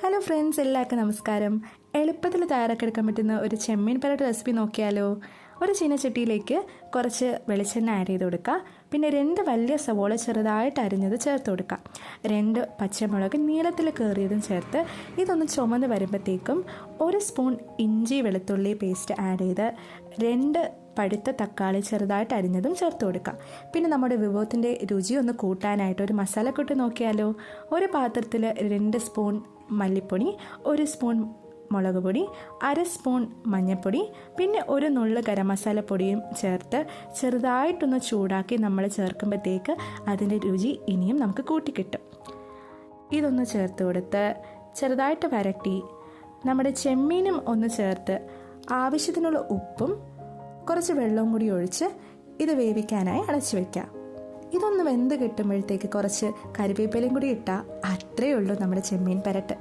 Hello friends, എല്ലാവർക്കും നമസ്കാരം. എളുപ്പത്തിൽ തയ്യാറാക്കിയെടുക്കാൻ പറ്റുന്ന ഒരു ചെമ്മീൻ പരട്ട് റെസിപ്പി നോക്കിയാലോ. ഒരു ചീനച്ചട്ടിയിലേക്ക് കുറച്ച് വെളിച്ചെണ്ണ ആഡ് ചെയ്ത് കൊടുക്കുക. പിന്നെ 2 വലിയ സവോള ചെറുതായിട്ട് അരിഞ്ഞത് ചേർത്ത് കൊടുക്കുക. 2 പച്ചമുളക് നീളത്തിൽ കീറിയതും ചേർത്ത് ഇതൊന്ന് ചുമന്ന് വരുമ്പോഴത്തേക്കും 1 സ്പൂൺ ഇഞ്ചി വെളുത്തുള്ളി പേസ്റ്റ് ആഡ് ചെയ്ത് 2 പഴുത്ത തക്കാളി ചെറുതായിട്ട് അരിഞ്ഞതും ചേർത്ത് കൊടുക്കുക. പിന്നെ നമ്മുടെ വിഭവത്തിൻ്റെ രുചി ഒന്ന് കൂട്ടാനായിട്ട് ഒരു മസാലക്കൂട്ട് നോക്കിയാലോ. ഒരു പാത്രത്തിൽ 2 സ്പൂൺ മല്ലിപ്പൊടി, 1 സ്പൂൺ മുളക് പൊടി, 1/2 സ്പൂൺ മഞ്ഞൾപ്പൊടി, പിന്നെ 1 നുള്ള് ഗരം മസാലപ്പൊടിയും ചേർത്ത് ചെറുതായിട്ടൊന്ന് ചൂടാക്കി നമ്മൾ ചേർക്കുമ്പോഴത്തേക്ക് അതിൻ്റെ രുചി ഇനിയും നമുക്ക് കൂട്ടിക്കിട്ടും. ഇതൊന്ന് ചേർത്ത് കൊടുത്ത് ചെറുതായിട്ട് വരട്ടി നമ്മുടെ ചെമ്മീനും ഒന്ന് ചേർത്ത് ആവശ്യത്തിനുള്ള ഉപ്പും കുറച്ച് വെള്ളവും കൂടി ഒഴിച്ച് ഇത് വേവിക്കാനായി അടച്ചു വയ്ക്കാം. ഇതൊന്ന് വെന്ത് കിട്ടുമ്പോഴത്തേക്ക് കുറച്ച് കറിവേപ്പിലയും കൂടി ഇട്ടാൽ അത്രയേ ഉള്ളൂ നമ്മുടെ ചെമ്മീൻ പരട്ട്.